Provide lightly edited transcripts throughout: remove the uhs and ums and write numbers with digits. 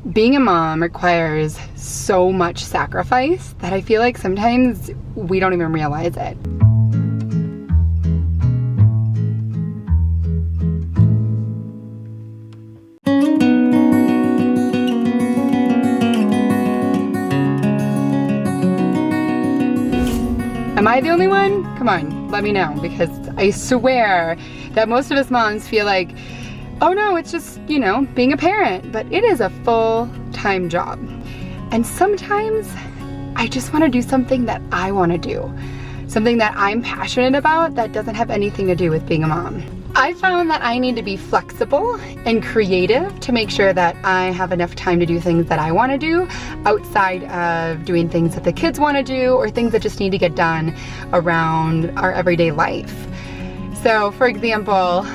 Being a mom requires so much sacrifice that I feel like sometimes we don't even realize it. Am I the only one? Come on, let me know, because I swear that most of us moms feel like, oh no, it's just, you know, being a parent, but it is a full-time job. And sometimes I just want to do something that I want to do, something that I'm passionate about that doesn't have anything to do with being a mom. I found that I need to be flexible and creative to make sure that I have enough time to do things that I want to do outside of doing things that the kids want to do or things that just need to get done around our everyday life. So for example,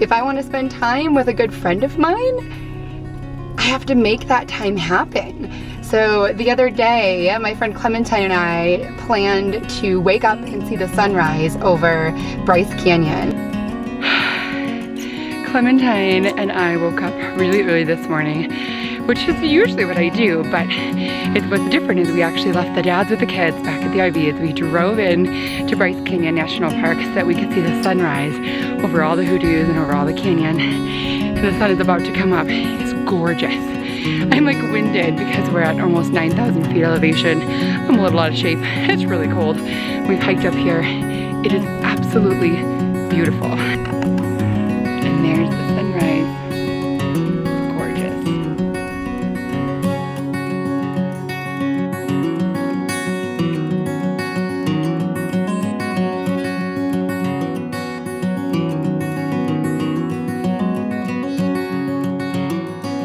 if I want to spend time with a good friend of mine, I have to make that time happen. So the other day, my friend Clementine and I planned to wake up and see the sunrise over Bryce Canyon. Clementine and I woke up really early this morning, which is usually what I do, but what's different is we actually left the dads with the kids back at the RVs. We drove in to Bryce Canyon National Park so that we could see the sunrise over all the hoodoos and over all the canyon. And the sun is about to come up. It's gorgeous. I'm like winded because we're at almost 9,000 feet elevation. I'm a little out of shape. It's really cold. We've hiked up here. It is absolutely beautiful. And there's the sunrise.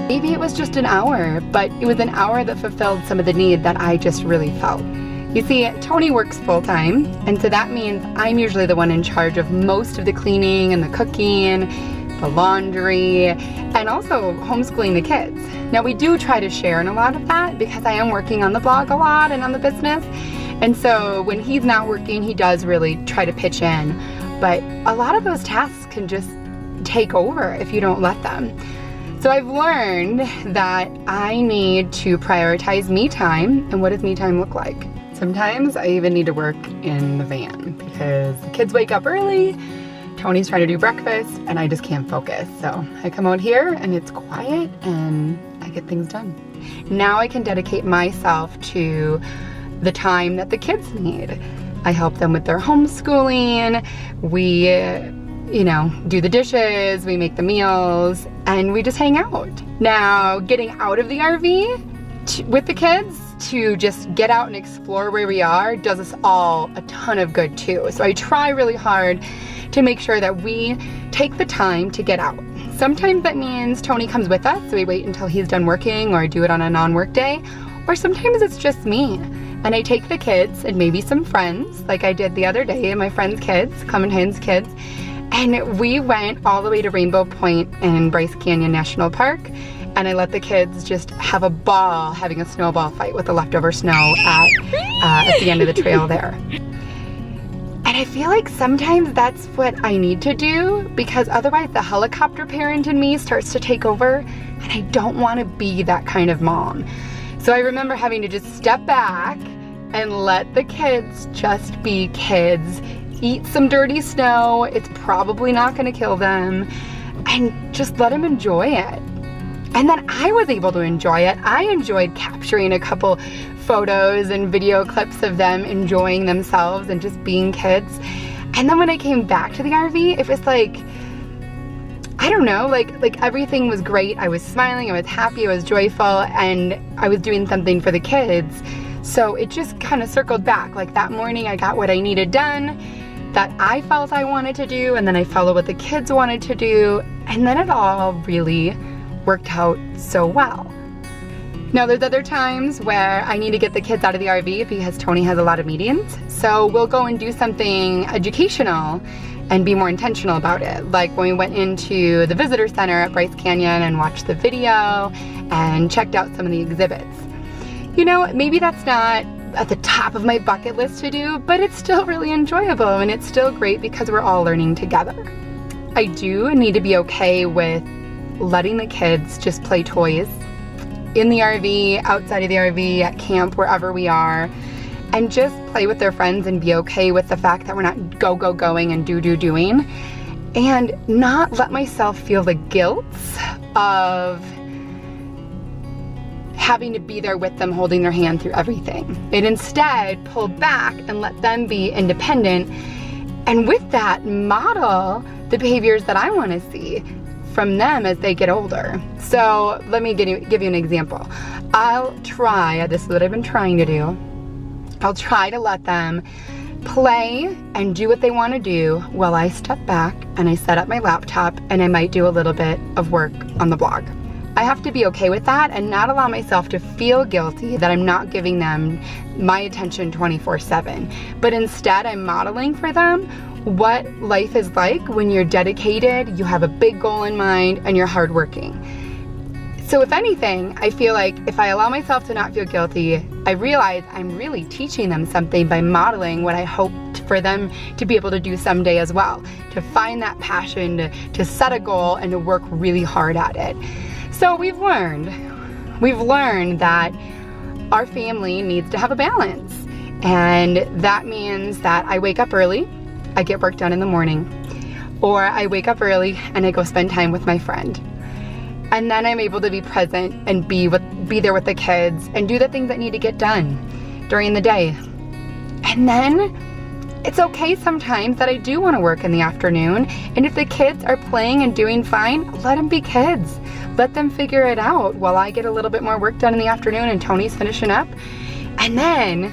Maybe it was just an hour, but it was an hour that fulfilled some of the need that I just really felt. You see, Tony works full-time, and so that means I'm usually the one in charge of most of the cleaning and the cooking, the laundry, and also homeschooling the kids. Now we do try to share in a lot of that because I am working on the blog a lot and on the business, and so when he's not working, he does really try to pitch in, but a lot of those tasks can just take over if you don't let them. So I've learned that I need to prioritize me time. And what does me time look like? Sometimes I even need to work in the van because the kids wake up early, Tony's trying to do breakfast, and I just can't focus. So I come out here and it's quiet and I get things done. Now I can dedicate myself to the time that the kids need. I help them with their homeschooling. We do the dishes, we make the meals, and we just hang out. Now, getting out of the RV with the kids to just get out and explore where we are does us all a ton of good too. So I try really hard to make sure that we take the time to get out. Sometimes that means Tony comes with us, so we wait until he's done working or do it on a non-work day, or sometimes it's just me. And I take the kids and maybe some friends, like I did the other day, my friend's kids, Clementine's kids, and we went all the way to Rainbow Point in Bryce Canyon National Park, and I let the kids just have a ball having a snowball fight with the leftover snow at the end of the trail there. And I feel like sometimes that's what I need to do, because otherwise the helicopter parent in me starts to take over, and I don't want to be that kind of mom. So I remember having to just step back and let the kids just be kids, eat some dirty snow, it's probably not gonna kill them, and just let them enjoy it. And then I was able to enjoy it. I enjoyed capturing a couple photos and video clips of them enjoying themselves and just being kids. And then when I came back to the RV, it was like, I don't know, like everything was great. I was smiling, I was happy, I was joyful, and I was doing something for the kids. So it just kind of circled back. Like that morning I got what I needed done, that I felt I wanted to do, and then I followed what the kids wanted to do, and then it all really worked out so well. Now there's other times where I need to get the kids out of the RV because Tony has a lot of meetings, so we'll go and do something educational and be more intentional about it. Like when we went into the visitor center at Bryce Canyon and watched the video and checked out some of the exhibits. You know, maybe that's not at the top of my bucket list to do, but it's still really enjoyable and it's still great because we're all learning together. I do need to be okay with letting the kids just play toys in the RV, outside of the RV, at camp, wherever we are, and just play with their friends and be okay with the fact that we're not going and doing, and not let myself feel the guilt of having to be there with them, holding their hand through everything. And instead pull back and let them be independent, and with that model the behaviors that I want to see from them as they get older. So let me give you an example. This is what I've been trying to do. I'll try to let them play and do what they want to do while I step back and I set up my laptop and I might do a little bit of work on the blog. I have to be okay with that and not allow myself to feel guilty that I'm not giving them my attention 24/7. But instead, I'm modeling for them what life is like when you're dedicated, you have a big goal in mind, and you're hardworking. So if anything, I feel like if I allow myself to not feel guilty, I realize I'm really teaching them something by modeling what I hope for them to be able to do someday as well, to find that passion, to set a goal and to work really hard at it. So we've learned that our family needs to have a balance. And that means that I wake up early, I get work done in the morning, or I wake up early and I go spend time with my friend. And then I'm able to be present and be there with the kids and do the things that need to get done during the day. And then it's okay sometimes that I do want to work in the afternoon. And if the kids are playing and doing fine, let them be kids. Let them figure it out while I get a little bit more work done in the afternoon and Tony's finishing up. And then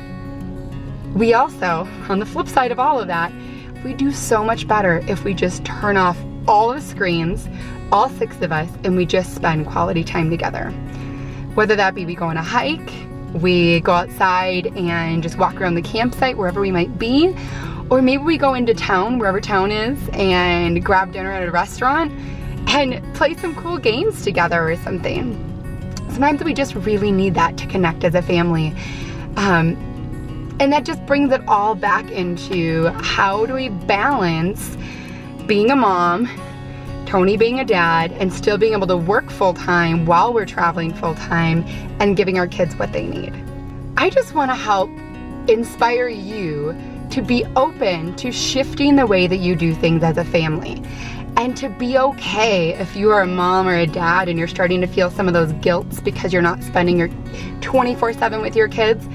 we also, on the flip side of all of that, we do so much better if we just turn off all the screens, all 6 of us, and we just spend quality time together. Whether that be we go on a hike, we go outside and just walk around the campsite wherever we might be, or maybe we go into town, wherever town is, and grab dinner at a restaurant and play some cool games together or something. Sometimes we just really need that to connect as a family. And that just brings it all back into how do we balance being a mom, Tony being a dad, and still being able to work full-time while we're traveling full-time and giving our kids what they need. I just want to help inspire you to be open to shifting the way that you do things as a family, and to be okay if you are a mom or a dad and you're starting to feel some of those guilts because you're not spending your 24/7 with your kids.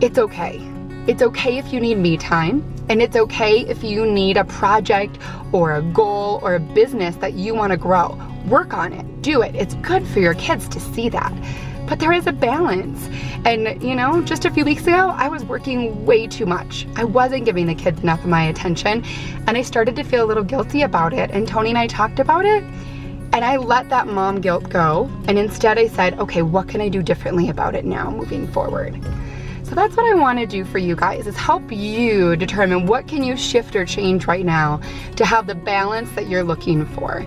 It's okay. It's okay if you need me time, and it's okay if you need a project or a goal or a business that you want to grow. Work on it. Do it. It's good for your kids to see that. But there is a balance. And just a few weeks ago, I was working way too much. I wasn't giving the kids enough of my attention, and I started to feel a little guilty about it. And Tony and I talked about it, and I let that mom guilt go. And instead I said, okay, what can I do differently about it now moving forward? So that's what I want to do for you guys, is help you determine what can you shift or change right now to have the balance that you're looking for.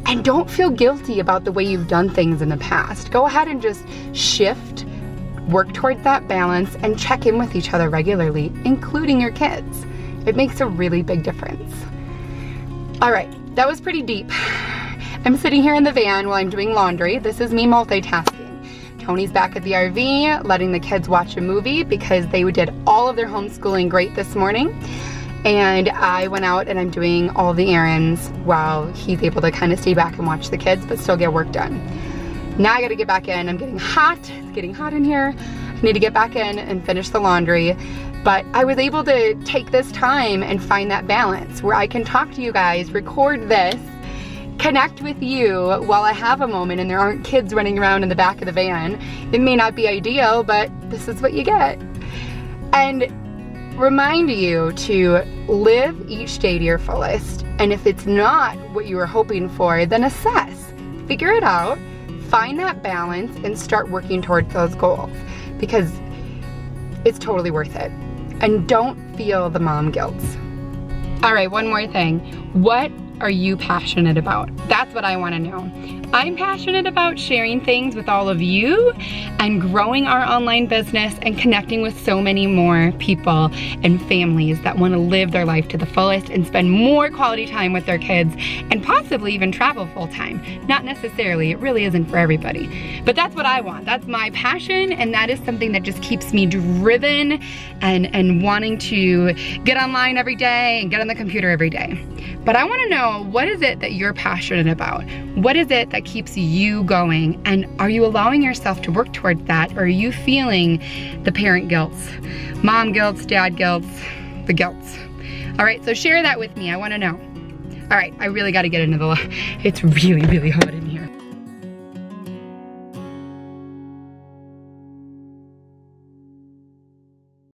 And don't feel guilty about the way you've done things in the past. Go ahead and just shift, work towards that balance, and check in with each other regularly, including your kids. It makes a really big difference. All right, that was pretty deep. I'm sitting here in the van while I'm doing laundry. This is me multitasking. Tony's back at the RV, letting the kids watch a movie because they did all of their homeschooling great this morning. And I went out and I'm doing all the errands while he's able to kind of stay back and watch the kids, but still get work done. Now I gotta get back in. I'm getting hot. It's getting hot in here. I need to get back in and finish the laundry. But I was able to take this time and find that balance where I can talk to you guys, record this, connect with you while I have a moment and there aren't kids running around in the back of the van. It may not be ideal, but this is what you get. And remind you to live each day to your fullest. And if it's not what you were hoping for, then assess, figure it out, find that balance, and start working towards those goals, because it's totally worth it. And don't feel the mom guilt. All right, one more thing. What are you passionate about? That's what I want to know. I'm passionate about sharing things with all of you and growing our online business and connecting with so many more people and families that want to live their life to the fullest and spend more quality time with their kids and possibly even travel full time. Not necessarily, it really isn't for everybody. But that's what I want. That's my passion, and that is something that just keeps me driven and wanting to get online every day and get on the computer every day. But I want to know, what is it that you're passionate about? What is it that keeps you going? And are you allowing yourself to work towards that? Or are you feeling the parent guilts? Mom guilts, dad guilts, the guilts. All right, so share that with me. I want to know. All right, I really got to get into it's really, really hot in here.